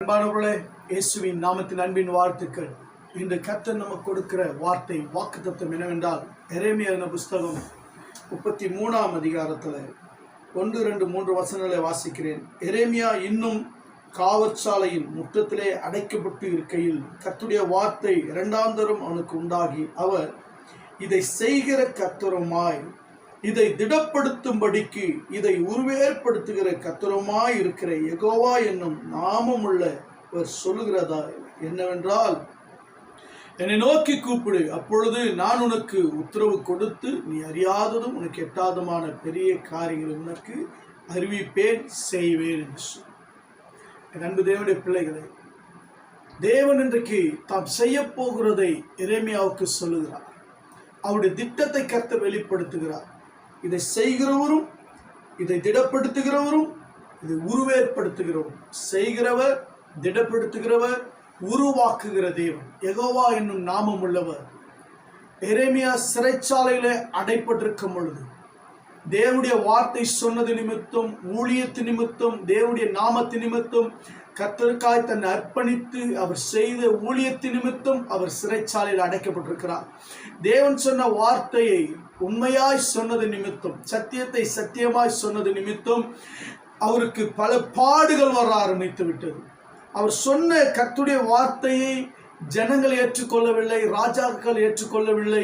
அன்பானவர்களே, இயேசுவின் நாமத்தில் அன்பின் வாழ்த்துக்கள். இன்று கர்த்தர் நமக்கு கொடுக்கிற வார்த்தை வாக்குத்தத்தம் என்னவென்றால், எரேமியா புஸ்தகம் 33ஆம் அதிகாரத்தில் 1, 2, 3 வசனங்களை வாசிக்கிறேன். எரேமியா இன்னும் காவற்சாலையின் முற்றத்திலே அடைக்கப்பட்டு இருக்கையில் கர்த்தருடைய வார்த்தை இரண்டாம் தரம் அவனுக்கு உண்டாகி, அவர் இதை செய்கிற கர்த்தருமாய், இதை திடப்படுத்தும்படிக்கு இதை உருவேற்படுத்துகிற கர்த்தருமாய் இருக்கிற யெகோவா என்னும் நாமமுள்ளவர் சொல்லுகிறதா என்னவென்றால், என்னை நோக்கி கூப்பிடு, அப்பொழுது நான் உனக்கு உத்தரவு கொடுத்து நீ அறியாததும் உனக்கு எட்டாதமான பெரிய காரியங்களை உனக்கு அறிவிப்பேன், செய்வேன் என்று சொல். என் அன்பு தேவனுடைய பிள்ளைகளே, தேவன் இன்றைக்கு தாம் செய்ய போகிறதை எரேமியாவுக்கு சொல்லுகிறார். அவருடைய திட்டத்தை கர்த்தர் வெளிப்படுத்துகிறார். இதை செய்கிறவரும், இதை திடப்படுத்துகிறவரும், இதை உருவேற்படுத்துகிறவரும், செய்கிறவர், திடப்படுத்துகிறவர், உருவாக்குகிற தேவன் யெகோவா என்னும் நாமம் உள்ளவர். எரேமியா சிறைச்சாலையில அடைப்பட்டிருக்கும் பொழுது தேவனுடைய வார்த்தை சொன்னது நிமித்தம், ஊழியத்து நிமித்தம், தேவனுடைய நாமத்து நிமித்தம், கர்த்தருக்காய் தன்னை அர்ப்பணித்து அவர் செய்த ஊழியத்து நிமித்தம் அவர் சிறைச்சாலையில் அடைக்கப்பட்டிருக்கிறார். தேவன் சொன்ன வார்த்தையை உண்மையாய் சொன்னது நிமித்தம், சத்தியத்தை சத்தியமாய் சொன்னது நிமித்தம் அவருக்கு பல பாடுகள் வர ஆரம்பித்து விட்டது. அவர் சொன்ன கர்த்தருடைய வார்த்தையை ஜனங்கள் ஏற்றுக்கொள்ளவில்லை, ராஜாக்கள் ஏற்றுக்கொள்ளவில்லை,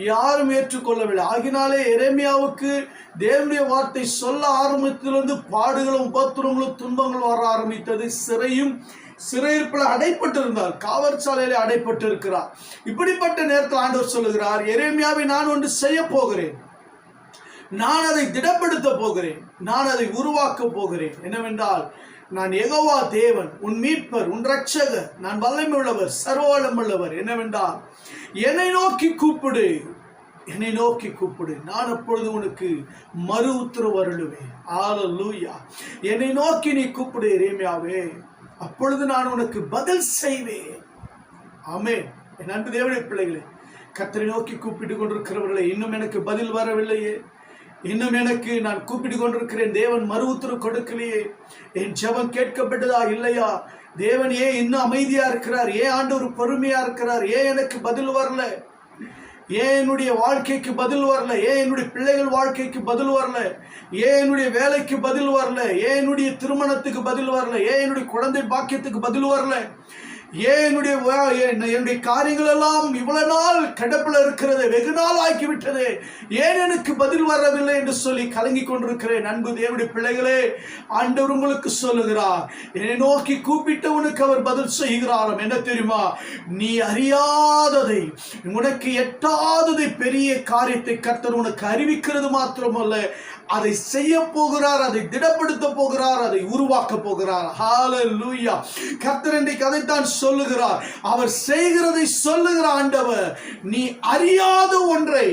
யாரும் ஏற்றுக்கொள்ளவில்லை. ஆகினாலே எரேமியாவுக்கு தேவனுடைய வார்த்தை சொல்ல ஆரம்பித்ததிலிருந்து பாடுகளும் உபத்திரங்களும் துன்பங்களும் வர ஆரம்பித்தது. சிறையிருப்பில் அடைப்பட்டிருந்தார், காவற்சாலையிலே அடைப்பட்டு இருக்கிறார். இப்படிப்பட்ட நேரத்தில் ஆண்டவர் சொல்லுகிறார், எரேமியாவை நான் ஒன்று செய்ய போகிறேன், நான் அதை திடப்படுத்த போகிறேன், நான் அதை உருவாக்க போகிறேன். என்னவென்றால், நான் யெகோவா தேவன், உன் மீட்பர், உன் இரட்சகர், நான் வல்லமை உள்ளவர், சர்வ வல்லமையுள்ளவர். என்னவென்றால், என்னை நோக்கி கூப்பிடு, என்னை நோக்கி கூப்பிடு, நான் அப்பொழுது உனக்கு மறு உத்தரவு அருளுவேன். ஹல்லேலூயா. என்னை நோக்கி நீ கூப்பிடு எரேமியாவே, அப்பொழுது நான் உனக்கு பதில் செய்வேன். ஆமென். என் அன்பு தேவனுடைய பிள்ளைகளே, கர்த்தரை நோக்கி கூப்பிட்டு கொண்டிருக்கிறவர்களே, இன்னும் எனக்கு பதில் வரவில்லையே, இன்னும் எனக்கு நான் கூப்பிட்டு கொண்டிருக்கிறேன், தேவன் மறு உத்தரவு கொடுக்கலையே, என் ஜெபம் கேட்கப்பட்டதா இல்லையா, தேவன் ஏன் இன்னும் அமைதியா இருக்கிறார், ஏன் ஆண்டவர் பொறுமையா இருக்கிறார், ஏன் எனக்கு பதில் வரல, ஏன் என்னுடைய வாழ்க்கைக்கு பதில் வரல, ஏன் என்னுடைய பிள்ளைகள் வாழ்க்கைக்கு பதில் வரல, ஏன் என்னுடைய வேலைக்கு பதில் வரல, ஏன் என்னுடைய திருமணத்துக்கு பதில் வரல, ஏன் என்னுடைய குழந்தை பாக்கியத்துக்கு பதில் வரல, ஏன் என்னுடைய காரியங்கள் எல்லாம் இவ்வளவு நாள் கிடப்பில் இருக்கிறது, வெகு நாள் ஆக்கிவிட்டது, ஏன் எனக்கு பதில் வரவில்லை என்று சொல்லி கலங்கி கொண்டிருக்கிறேன். அன்பு தேவனுடைய பிள்ளைகளே, ஆண்டவர் உங்களுக்கு சொல்லுகிறார், என்னை நோக்கி கூப்பிட்டவனுக்கு அவர் பதில் செய்கிறாராம். என்ன தெரியுமா? நீ அறியாததை, உனக்கு எட்டாததை, பெரிய காரியத்தை கர்த்தர் உனக்கு அறிவிக்கிறது மாத்திரமல்ல, அதை செய்ய போகிறார், அதை திடப்படுத்த போகிறார், அதை உருவாக்க போகிறார். ஹல்லேலூயா. கர்த்தர் இன்றைக்கு அதைத்தான் சொல்லுகிறார். அவர் செய்கிறதை சொல்லுகிற ஆண்டவர். நீ அறியாத ஒன்றை,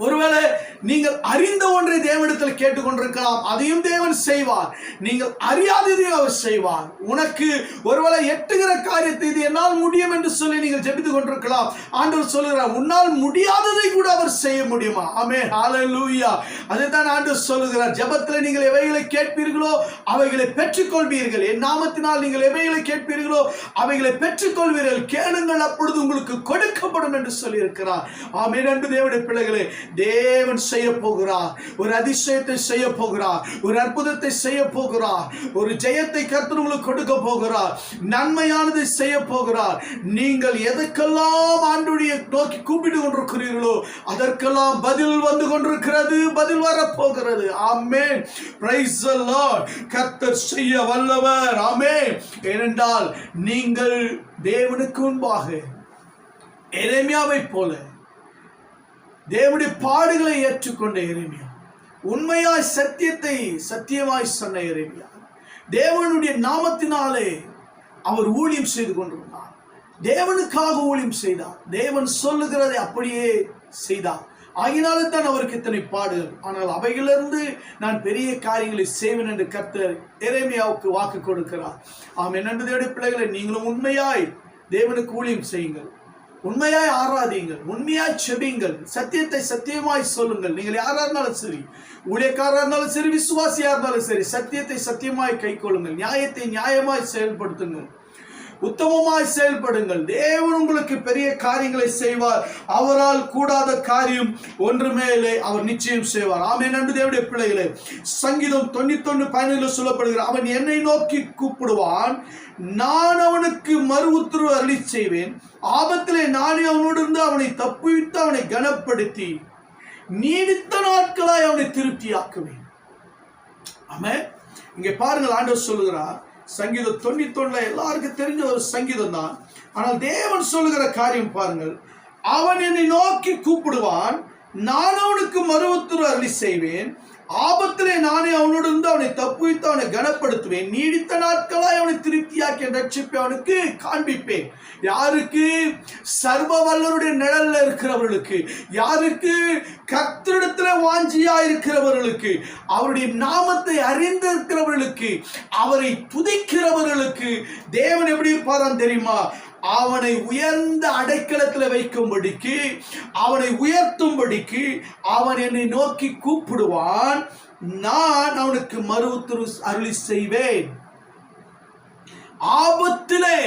ஒருவேளை நீங்கள் அறிந்த ஒன்றை தேவனிடத்தில் கேட்டுக்கொண்டிருக்கலாம், அதையும் தேவன் செய்வார். நீங்கள் அறியாததையும் அவர் செய்வார். உனக்கு ஒருவேளை எட்டுகிற காரியத்தை இது என்னால் முடியும் என்று சொல்லி நீங்கள் ஜெபித்துக் கொண்டிருக்கலாம். ஆண்டவர் சொல்லுகிறார், உன்னால் முடியாததை கூட அவர் செய்ய முடியுமா? ஆமென். ஹல்லேலூயா. அதைத்தான் ஆண்டவர் சொல்லுகிறார். ஜெபத்தில் நீங்கள் எவைகளை கேட்பீர்களோ அவைகளை பெற்றுக்கொள்வீர்கள். என் நாமத்தினால் நீங்கள் எவைகளை கேட்பீர்களோ அவைகளை பெற்றுக்கொள்வீர்கள். கேளுங்கள், அப்பொழுது உங்களுக்கு கொடுக்கப்படும் என்று சொல்லி இருக்கிறார். ஆமென். அன்பு தேவனுடைய பிள்ளைகளே, தேவன் செய்ய போகிறார். ஒரு அதிசயத்தை செய்ய போகிறார், ஒரு அற்புதத்தை செய்ய போகிறார், ஒரு ஜெயத்தை கர்த்தர் உங்களுக்கு கொடுக்க போகிறார், நன்மையானதை செய்ய போகிறார். நீங்கள் எதற்கெல்லாம் ஆண்டவரை நோக்கி கூப்பிட்டு கொண்டிருக்கிறீர்களோ அதற்கெல்லாம் பதில் வந்து கொண்டிருக்கிறது, பதில் வரப்போகிறது. ஆமென். Praise the Lord. கர்த்தர் செய்ய வல்லவர். ஆமென். ஏனென்றால் நீங்கள் தேவனுக்கு முன்பாக எரேமியாவை போல தேவனுடைய பாடுகளை ஏற்றுக்கொண்ட எரேமியா, உண்மையாய் சத்தியத்தை சத்தியமாய் சொன்ன எரேமியா, தேவனுடைய நாமத்தினாலே அவர் ஊழியம் செய்து கொண்டிருந்தார். தேவனுக்காக ஊழியம் செய்தார். தேவன் சொல்லுகிறதை அப்படியே செய்தார். ஆகினாலும் தான் அவருக்கு இத்தனை பாடுகள். ஆனால் அவைகளிலிருந்து நான் பெரிய காரியங்களை செய்வேன் என்று கர்த்தர் எரேமியாவுக்கு வாக்கு கொடுக்கிறார். ஆமென். அன்பு தேவனுடைய பிள்ளைகளை, நீங்களும் உண்மையாய் தேவனுக்கு ஊழியம் செய்யுங்கள். உண்மையாய் ஆராதியுங்கள், உண்மையாய் செபியுங்கள், சத்தியத்தை சத்தியமாய் சொல்லுங்கள். நீங்கள் யாரா இருந்தாலும் சரி, ஊழியக்காரா இருந்தாலும் சரி, விசுவாசியா இருந்தாலும் சரி, சத்தியத்தை சத்தியமாய் கைக்கொள்ளுங்கள், நியாயத்தை நியாயமாய் செயல்படுத்துங்கள், உத்தமமாய் செயல்படுங்கள். தேவன் உங்களுக்கு பெரிய காரியங்களை செய்வார். அவரால் கூடாத காரியம் ஒன்றுமே இல்லை. அவர் நிச்சயம் செய்வார். ஆமென். அன்பு தேவனுடைய பிள்ளைகளே, சங்கீதம் 91:15 சொல்லப்படுகிறார், அவன் என்னை நோக்கி கூப்பிடுவான், நான் அவனுக்கு மறு உத்தரவு அருளி செய்வேன். ஆபத்திலே நானே அவனோடு இருந்து அவனை தப்புவித்து அவனை கனப்படுத்தி நீடித்த நாட்களாய் அவனை திருப்தியாக்குவேன். ஆமென். இங்கே பாருங்கள், ஆண்டவர் சொல்லுகிறார், சங்கீதம் 91 எல்லாருக்கும் தெரிஞ்ச ஒரு சங்கீதம் தான். ஆனால் தேவன் சொல்லுகிற காரியம் பாருங்கள், அவன் என்னை நோக்கி கூப்பிடுவான், நான் அவனுக்கு மறு உத்தரவு அருளி செய்வேன். ஆபத்திலே நானே அவனோடு இருந்து அவனை தப்புவித்து அவனை கனப்படுத்துவேன். நீடித்த நாட்களாய் அவனை திருப்தியாக்கி ரட்சிப்பை அவனுக்கு காண்பிப்பேன். யாருக்கு? சர்வ வல்லவருடைய நிழல்ல இருக்கிறவர்களுக்கு. யாருக்கு? கர்த்தரிடத்தில் வாஞ்சியா இருக்கிறவர்களுக்கு, அவருடைய நாமத்தை அறிந்திருக்கிறவர்களுக்கு, அவரை துதிக்கிறவர்களுக்கு. தேவன் எப்படி இருப்பாரான் தெரியுமா? அவனை உயர்ந்த அடைக்கலத்தில் வைக்கும்படிக்கு, அவனை உயர்த்தும்படிக்கு அவன் என்னை நோக்கி கூப்பிடுவான், நான் அவனுக்கு மறு உத்தரவு அருளி செய்வேன். ஆபத்திலே,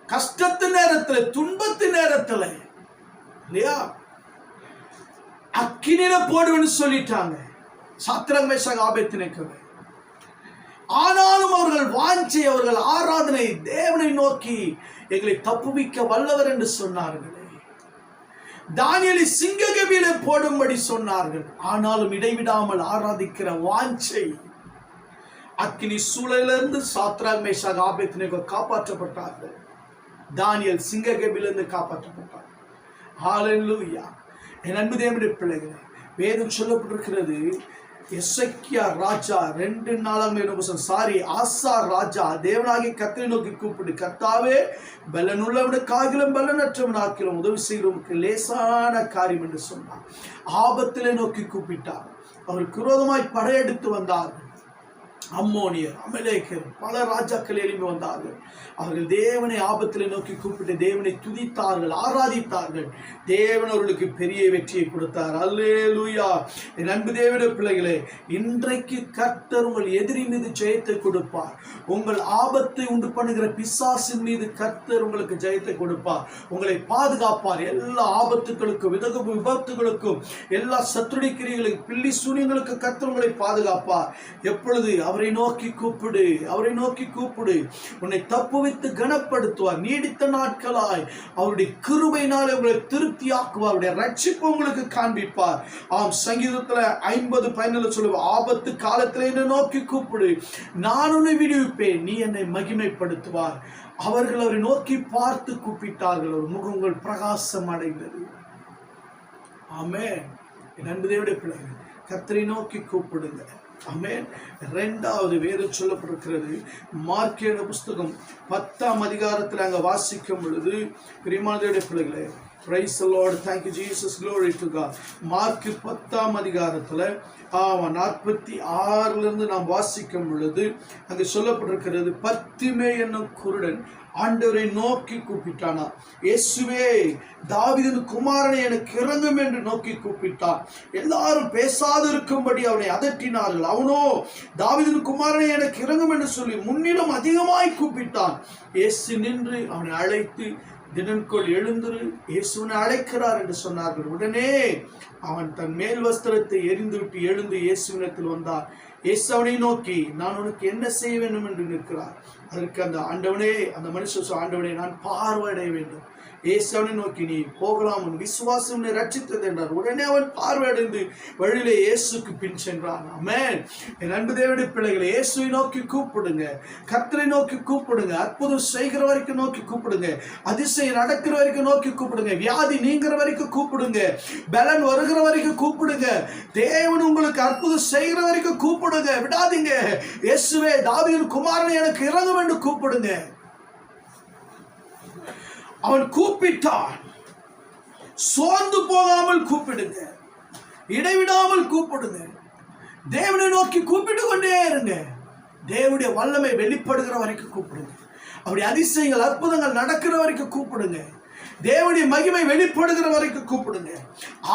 கஷ்டத்து நேரத்தில், துன்பத்து நேரத்தில் இல்லையா, அக்கினியில போடுவேன்னு சொல்லிட்டாங்க சாத்ராக் மேஷாக் ஆபேத்நேகோவை. ஆனாலும் அவர்கள் வாஞ்சை, அவர்கள் ஆராதனை தேவனை நோக்கி எங்களை தப்புவிக்க வல்லவர் என்று சொன்னார்கள். தானியேலை சிங்ககபியிலே போடும்படி சொன்னார்கள். ஆனாலும் இடைவிடாமல் ஆராதிக்கிற வாஞ்சை, அக்கினி சூழலிலிருந்து சாத்ராக் மேஷாக் ஆபேத்நேகோ காப்பாற்றப்பட்டார்கள். தானியேல் சிங்ககபியிலிருந்து காப்பாற்றப்பட்டார். ஹல்லேலூயா. என் அன்பு தேவனுடைய பிள்ளைகளே, வேதம் சொல்லப்பட்டிருக்கிறது, எசேக்கியா ராஜா 2 ஆசா ராஜா தேவனாகிய கர்த்தரை நோக்கி கூப்பிட்டு, கர்த்தாவே, பலனுள்ளவனுக்காகிலும் பலனற்றவனாக்கிலும் உதவி செய்கிறவனுக்கு லேசான காரியம் என்று சொன்னார். ஆபத்திலே நோக்கி கூப்பிட்டார். அவருக்கு விரோதமாய் படையெடுத்து வந்தார்கள். அம்மோனியர், அமலேக்கர், பல ராஜாக்கள் எழுப்பி வந்தார்கள். அவர்கள் தேவனை ஆபத்திலே நோக்கி கூப்பிட்டு தேவனை துதித்தார்கள், ஆராதித்தார்கள். தேவன் அவர்களுக்கு பெரிய வெற்றியை கொடுத்தார். அல்லேலூயா. என் அன்பு தேவனுடைய பிள்ளைகளே, இன்றைக்கு கர்த்தர் உங்கள் எதிரி மீது ஜெயத்தை கொடுப்பார். உங்கள் ஆபத்தை உண்டு பண்ணுகிற பிசாசின் மீது கர்த்தர் உங்களுக்கு ஜெயத்தை கொடுப்பார். உங்களை பாதுகாப்பார். எல்லா ஆபத்துகளுக்கும், விபத்துகளுக்கும், எல்லா சத்துருடைய கிரியைகளுக்கும், பில்லி சூனியங்களுக்கு கர்த்தர் உங்களை பாதுகாப்பார். எப்பொழுது? அவரை நோக்கி கூப்பிடு, அவரை நோக்கி கூப்பிடு. உன்னை தப்புவித்து கனப்படுத்துவார். நீடித்த நாட்களாய் அவருடைய கிருபையினால் உங்களை திருப்தியாக்குவார். அவருடைய ரட்சிப்பு உங்களுக்கு காண்பிப்பார். ஆம், சங்கீதத்தில் 50:15 சொல்லுவார், ஆபத்து காலத்தில் என்னை நோக்கி கூப்பிடு, நான் உன்னை விடுவிப்பேன், நீ என்னை மகிமைப்படுத்துவார். அவர்கள் அவரை நோக்கி பார்த்து கூப்பிட்டார்கள், ஒரு முகங்கள் பிரகாசம் அடைந்தது. ஆமென். என் அன்பு தேவனுடைய பிள்ளைகள், கர்த்தரை நோக்கி கூப்பிடுங்க. ஆமென். 2வது வேதம் சொல்லப்பட்டிருக்கிறது, மார்க்கின புஸ்தகம் 10ஆம் அதிகாரத்தில் அங்க வாசிக்கும் பொழுது, பிரியமான தேவனுடைய பிள்ளைகளே, praise the Lord, thank you Jesus, glory to God. Mark 10ஆம் அதிகாரத்தில் 46 நாம் வாசிக்கும் பொழுது அங்கு சொல்லப்பட்டிருக்கிறது, பத்திமே என்னும் குருடன் ஆண்டவரை நோக்கி கூப்பிட்டானா. இயேசுவே, தாவீதின் குமாரனை எனக்கு இறங்கும் என்று நோக்கி கூப்பிட்டான். எல்லாரும் பேசாது இருக்கும்படி அவனை அதட்டினார்கள். அவனோ தாவீதின் குமாரனை எனக்கு இறங்கும் என்று சொல்லி முன்னிலும் அதிகமாய் கூப்பிட்டான். இயேசு நின்று அவனை அழைத்து, தினன்கொள் எழுந்திரு, இயேசுவை அழைக்கிறார் என்று சொன்னார்கள். உடனே அவன் தன் மேல் வஸ்திரத்தை எரிந்துவிட்டு எழுந்து இயேசுவினிடத்தில் வந்தான். இயேசு அவனை நோக்கி, நான் உனக்கு என்ன செய்ய வேண்டும் என்று நிற்கிறார். அதற்கு அந்த ஆண்டவனே, அந்த மனுஷன், ஆண்டவனே, நான் பார்வையடைய வேண்டும். இயேசு அவனை நோக்கி, நீ போகலாம், உன் விசுவாசம் உன்னை ரட்சித்தது என்றார். உடனே அவன் பார்வையடைந்து வழியிலே இயேசுக்கு பின் சென்றான். ஆமென். என் அன்பு தேவனுடைய பிள்ளைகளை, இயேசுவை நோக்கி கூப்பிடுங்க, கர்த்தரை நோக்கி கூப்பிடுங்க, அற்புதம் செய்கிற வரைக்கும் நோக்கி கூப்பிடுங்க, அதிசயம் நடக்கிற வரைக்கும் நோக்கி கூப்பிடுங்க, வியாதி நீங்கிற வரைக்கும் கூப்பிடுங்க, பலன் வருகிற வரைக்கும் கூப்பிடுங்க, தேவன் உங்களுக்கு அற்புதம் செய்கிற வரைக்கும் கூப்பிடுங்க, விடாதீங்க. இயேசுவே, தாவீதின் குமாரனை எனக்கு இறங்கும் என்று கூப்பிடுங்க. அவன் கூப்பிட்டான். சோர்ந்து போகாமல் கூப்பிடுங்க, இடைவிடாமல் கூப்பிடுங்க, தேவனை நோக்கி கூப்பிட்டு கொண்டே இருங்க. தேவனுடைய வல்லமை வெளிப்படுகிற வரைக்கும் கூப்பிடுங்க. அவருடைய அதிசயங்கள், அற்புதங்கள் நடக்கிற வரைக்கும் கூப்பிடுங்க. தேவனுடைய மகிமை வெளிப்படுகிற வரைக்கும் கூப்பிடுங்க.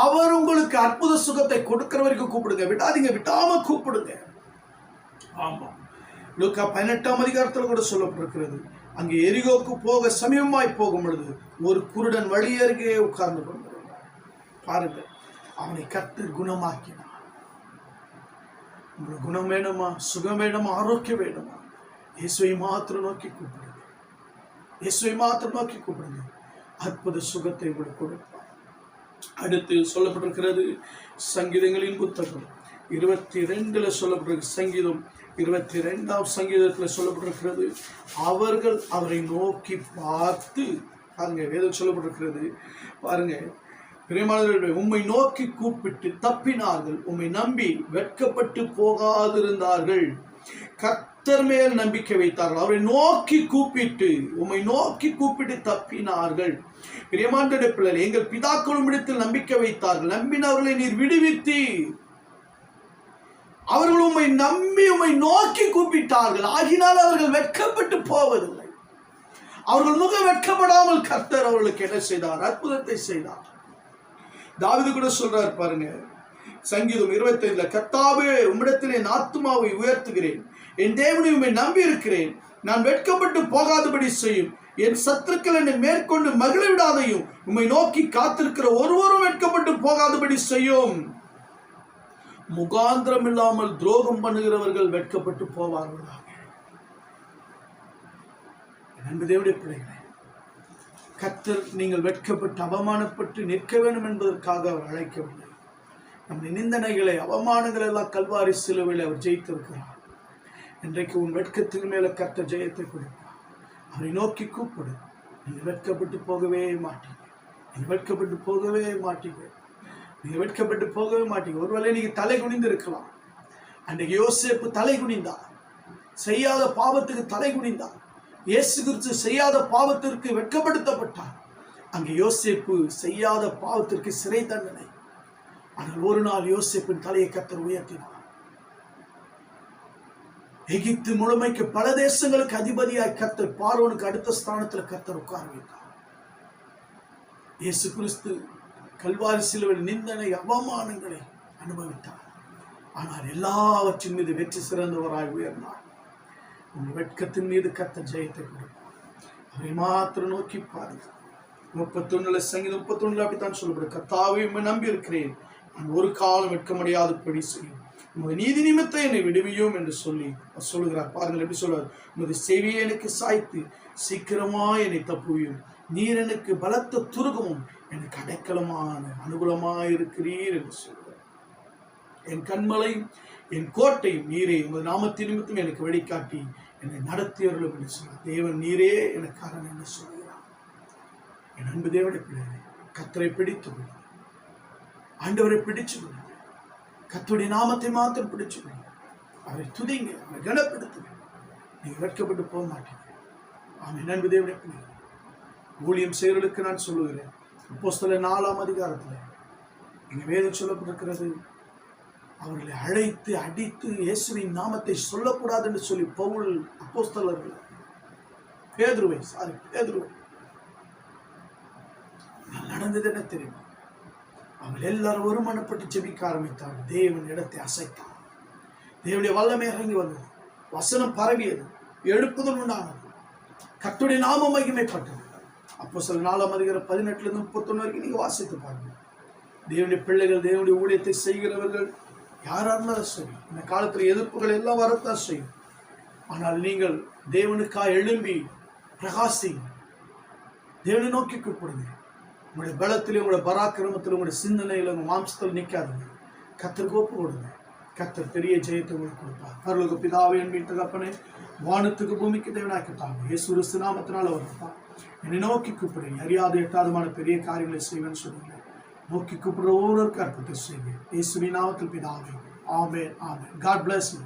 அவர் உங்களுக்கு அற்புத சுகத்தை கொடுக்கிற வரைக்கும் கூப்பிடுங்க. விடாதீங்க, விடாம கூப்பிடுங்க. ஆமா, லூக்கா 18ஆம் அதிகாரத்தில் கூட சொல்லப்பட்டிருக்கிறது. அங்கே எரிகோக்கு போக சமீபமாய் போகும் பொழுது ஒரு குருடன் வழி அருகே உட்கார்ந்து கொண்டிருந்தார். பாருங்க, அவனை கர்த்தர் குணமாக்கினார். உங்களுக்கு குணம் வேணுமா, சுகம் வேணுமா, ஆரோக்கியம் வேணுமா, இயேசுவை மாத்திரம் நோக்கி கூப்பிடுங்க. இயேசுவை மாத்திரம் நோக்கி கூப்பிடுங்க. அற்புத சுகத்தை உங்களுக்கு கொடுப்பார். அடுத்து சொல்லப்பட்டிருக்கிறது சங்கீதங்களின் புத்தகம் 22 சொல்லப்பட்டிருக்கு. சங்கீதம் 22ஆம் சங்கீதத்தில் சொல்லப்பட்டிருக்கிறது, அவர்கள் அவரை நோக்கி பார்த்து, பாருங்க வேதம் சொல்லப்பட்டிருக்கிறது, பாருங்க, பிரியமானவர்களே, உம்மை நோக்கி கூப்பிட்டு தப்பினார்கள், உம்மை நம்பி வெட்கப்பட்டு போகாதிருந்தார்கள். கர்த்தர் மேல் நம்பிக்கை வைத்தார்கள், அவரை நோக்கி கூப்பிட்டு, உம்மை நோக்கி கூப்பிட்டு தப்பினார்கள். பிரியமானவர்களே, பிள்ளைகள், எங்கள் பிதாக்களும் இடத்தில் நம்பிக்கை வைத்தார்கள், நம்பினவர்களை நீர் விடுவித்தீர். அவர்கள் உம்மை நம்பி உம்மை நோக்கி கூப்பிட்டார்கள், ஆகினால் அவர்கள் வெட்கப்பட்டு போவதில்லை. அவர்கள் முகம் வெட்கப்படாமல் கர்த்தர் அவர்களுக்கு என்ன செய்தார்? அற்புதத்தை செய்தார். தாவீது கூட சொல்றார் பாருங்க, சங்கீதம் 25, கர்த்தாவே உம்மிடத்தில் என் ஆத்துமாவை உயர்த்துகிறேன், என் தேவனை உம்மை நம்பி இருக்கிறேன், நான் வெட்கப்பட்டு போகாதபடி செய்யும், என் சத்துருக்கள் என்னை மேற்கொண்டு மகிழ விடாதையும், உம்மை நோக்கி காத்திருக்கிற ஒருவரும் வெட்கப்பட்டு போகாதபடி செய்யும். முகாந்திரம் இல்லாமல் துரோகம் பண்ணுகிறவர்கள் வெட்கப்பட்டு போவார்களாக. அன்பு தேவனுடைய பிள்ளைகளே, கர்த்தர் நீங்கள் வெட்கப்பட்டு அவமானப்பட்டு நிற்க வேண்டும் என்பதற்காக அவர் அழைக்கவில்லை. நம்முடைய நிந்தனைகளை, அவமானங்கள் எல்லாம் கல்வாரி சிலுவையில் அவர் ஜெயித்திருக்கிறார். இன்றைக்கு உன் வெட்கத்தின் மேல கர்த்தர் ஜெயத்தை கொடுப்பார். அவரை நோக்கி கூப்பிடு. நீங்கள் வெட்கப்பட்டு போகவே மாட்டீங்க. நீங்கள் வெட்கப்பட்டு போகவே மாட்டீங்க. நீங்கள் வெட்கப்பட்டு போகவே மாட்டீங்க. ஒருவேளை நீங்க தலை குனிந்து இருக்கலாம். அன்றைக்கு யோசேப்பு தலை குனிந்தார், செய்யாத பாவத்துக்கு தலை குனிந்தார். இயேசு கிறிஸ்து செய்யாத பாவத்திற்கு வெட்கப்படுத்தப்பட்டார். அங்கே யோசேப்பு செய்யாத பாவத்திற்கு சிறை தண்டனை. ஆனால் ஒரு நாள் யோசேப்பின் தலையை கர்த்தர் உயர்த்தினார். எகிப்து முழுமைக்கு பல தேசங்களுக்கு அதிபதியாய் கர்த்தர் பார்வோனுக்கு அடுத்த ஸ்தானத்தில் கர்த்தர் உட்கார வைத்தார். இயேசு கிறிஸ்து கல்வாரி சிலுவையில் நிந்தனை, அவமானங்களை அனுபவித்தார். ஆனால் எல்லாவற்றின் மீது வெற்றி சிறந்தவராய் உயர்ந்தார். உங்கள் வெட்கத்தின் மீது கர்த்தர் ஜெயத்தை கொடுப்பார். அவரை மாத்திரம் நோக்கி பாருங்கள். 31 சங்கீதம் 31 அப்படித்தான் சொல்லப்படும், கர்த்தாவே உம்மை நம்பி இருக்கிறேன், நான் ஒரு காலம் வெட்க முடியாதபடி செய்யும், உமது நீதி நிமித்தம் என்னை விடுவியும் என்று சொல்லி சொல்லுகிறார். பாருங்கள் எப்படி சொல்றார், உமது செவியை எனக்கு சாய்த்து சீக்கிரமா என்னை தப்புவியும், நீர் எனக்கு பலத்த துருகமும் எனக்கு அடைக்கலமான அனுகூலமாய் இருக்கிறீர் என்று சொல்கிறார். என் கண்மலை, என் கோட்டையும் நீரே, உமது நாமத்தின் நிமித்தம் எனக்கு வழிகாட்டி என்னை நடத்தியவர்களும் என்று சொல்கிறார். தேவன் நீரே எனக்கு அரண் என்று சொல்கிறார். என் அன்பு தேவனுடைய பிள்ளைகளே, கர்த்தரை பிடித்து கொள்ளுங்கள், ஆண்டவரை பிடிச்சு கொள்ளுங்கள், கர்த்தருடைய நாமத்தை மாத்திரம் பிடிச்சு கொள்ளுங்கள், அவரை துதிங்க, அவரை கனப்படுத்துங்க. நீங்கள் வெட்கப்பட்டு போக மாட்டீங்க. ஆமென். அன்பு தேவனுடைய பிள்ளைகளே, ஊழியம் செய்வர்களுக்கு நான் சொல்லுகிறேன், அப்போஸ்தலர் 4ஆம் அதிகாரத்தில் எங்க வேதம் சொல்லப்பட்டிருக்கிறது, அவர்களை அழைத்து அடித்து இயேசுவின் நாமத்தை சொல்லக்கூடாது என்று சொல்லி பவுல் அப்போஸ்தலர்கள் பேதுருவை நடந்தது என்ன தெரியுமா? அவங்க எல்லாரும் ஒருமனப்பட்டு ஜெபிக்க ஆரம்பித்தார்கள். தேவன் இடத்தை அசைத்தார். தேவனுடைய வல்லமை இறங்கி வந்தது, வசனம் பரவியது, எழுப்புதல் உண்டானது, கர்த்தருடைய நாமம் மகிமைப்பட்டது. அப்போஸ்தலர் 4ஆம் அதிகாரம் 18 31 வரைக்கும் நீங்க வாசித்து பாருங்க. தேவனுடைய பிள்ளைகள், தேவனுடைய ஊழியத்தை செய்கிறவர்கள் யாரா இருந்தாலும் சரி, இந்த காலத்தில் எதிர்ப்புகள் எல்லாம் வரத்தான் செய்யும். ஆனால் நீங்கள் தேவனுக்காக எழும்பி பிரகாசி, தேவனை நோக்கி கூப்பிடுங்க. உங்களுடைய பலத்திலே, உங்களுடைய பராக்கிரமத்தில், உங்களுடைய சிந்தனையில், உங்கள் மாம்சத்தில் நிற்காதுங்க. கர்த்தருக்கு ஒப்பு கொடுங்க. கர்த்தர் பெரிய ஜெயத்தை உங்களுக்கு கொடுப்பார். பரலோக பிதாவே, அன்பின் தகப்பனே, வானத்துக்கு பூமிக்கு தேவனாக்கிட்டாங்க இயேசு கிறிஸ்து நாமத்தினால் வருவார். என்னை நோக்கி கூப்பிடுங்க, அறியாத எட்டாதமான பெரிய காரியங்களை செய்வேன்னு சொல்லுங்க. நோக்கி கூப்பிடுற ஒவ்வொருவருக்கு அற்புதத்தை செய்யுங்க. இயேசுவின் நாமத்தில் பிதாவே, ஆமென், ஆமென். God bless you.